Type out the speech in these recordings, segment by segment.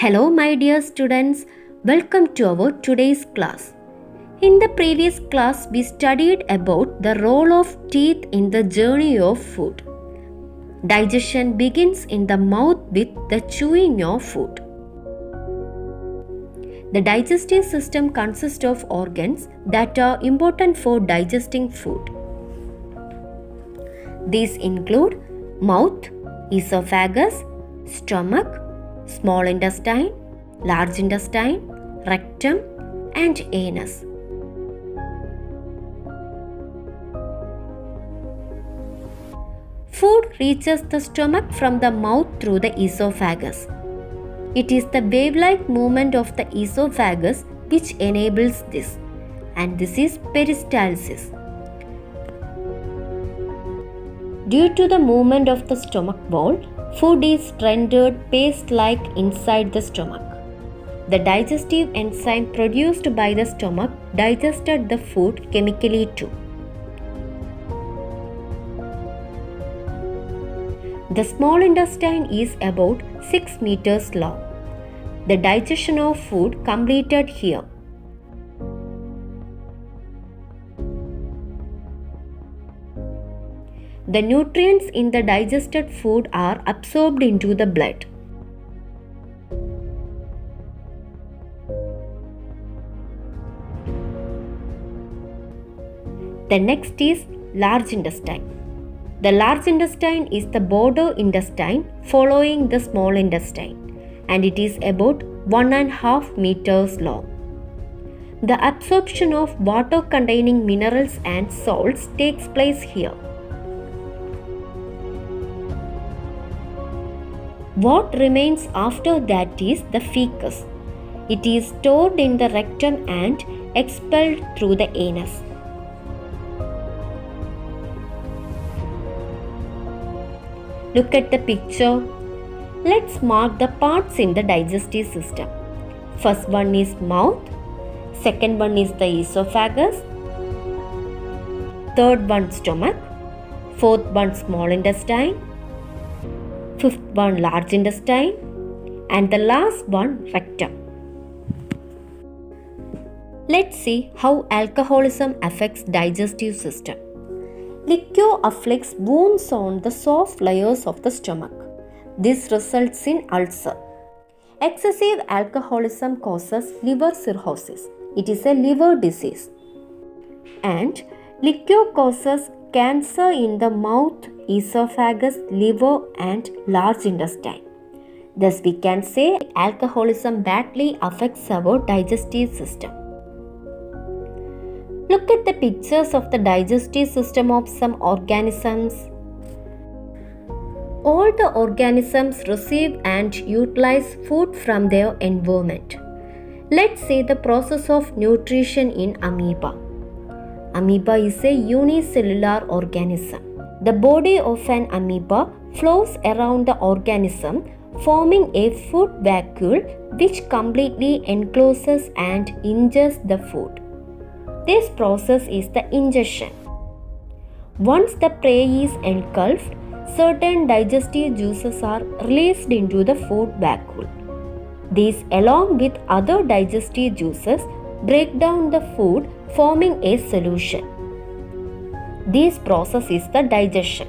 Hello, my dear students. Welcome to our today's class. In the previous class, we studied about the role of teeth in the journey of food. Digestion begins in the mouth with the chewing of food. The digestive system consists of organs that are important for digesting food. These include mouth, esophagus, stomach, small intestine, large intestine, rectum, and anus. Food reaches the stomach from the mouth through the esophagus. It is the wave-like movement of the esophagus which enables this, and this is peristalsis. Due to the movement of the stomach wall, food is rendered paste-like inside the stomach. The digestive enzyme produced by the stomach digested the food chemically too. The small intestine is about 6 meters long. The digestion of food completed here. The nutrients in the digested food are absorbed into the blood. The next is large intestine. The large intestine is the border intestine following the small intestine, and it is about 1.5 meters long. The absorption of water containing minerals and salts takes place here. What remains after that is the fecus. It is stored in the rectum and expelled through the anus. Look at the picture. Let's mark the parts in the digestive system. First one is mouth. Second one is the esophagus. Third one stomach. Fourth one small intestine. Fifth one large intestine, and the last one rectum. Let's see how alcoholism affects digestive system. Liquor afflicts wounds on the soft layers of the stomach. This results in ulcer. Excessive alcoholism causes liver cirrhosis. It is a liver disease. And liquor causes cancer in the mouth, esophagus, liver, and large intestine. Thus, we can say alcoholism badly affects our digestive system. Look at the pictures of the digestive system of some organisms. All the organisms receive and utilize food from their environment. Let's see the process of nutrition in amoeba. Amoeba is a unicellular organism. The body of an amoeba flows around the organism, forming a food vacuole which completely encloses and ingests the food. This process is the ingestion. Once the prey is engulfed, certain digestive juices are released into the food vacuole. These, along with other digestive juices, break down the food, forming a solution. This process is the digestion.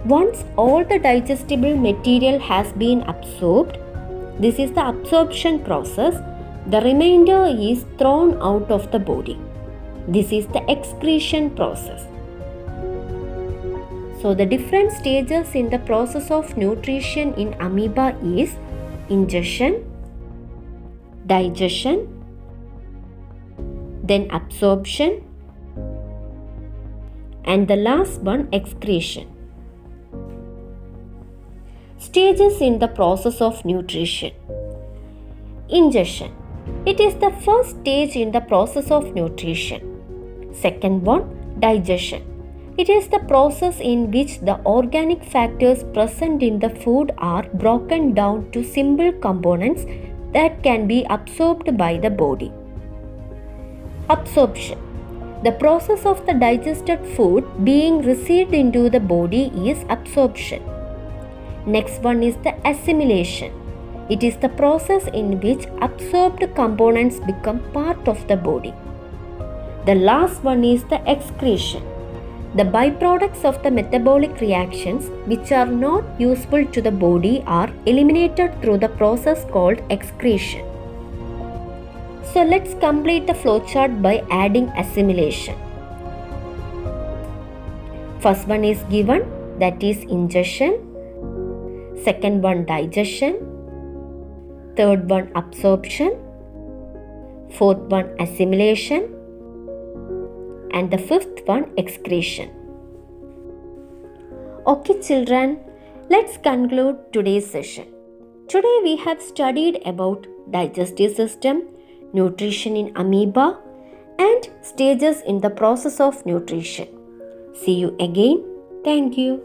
Once all the digestible material has been absorbed, this is the absorption process. The remainder is thrown out of the body. This is the excretion process. So the different stages in the process of nutrition in amoeba is ingestion, digestion, then absorption, and the last one excretion. Stages in the process of nutrition. Ingestion. It is the first stage in the process of nutrition. Second one, digestion. It is the process in which the organic factors present in the food are broken down to simple components that can be absorbed by the body. Absorption. The process of the digested food being received into the body is absorption. Next one is the assimilation. It is the process in which absorbed components become part of the body. The last one is the excretion. The byproducts of the metabolic reactions which are not useful to the body are eliminated through the process called excretion. So let's complete the flowchart by adding assimilation. First one is given, that is ingestion. Second one digestion. Third one absorption. Fourth one assimilation. And the fifth one excretion. Okay children, let's conclude today's session. Today we have studied about digestive system, nutrition in amoeba, and stages in the process of nutrition. See you again. Thank you.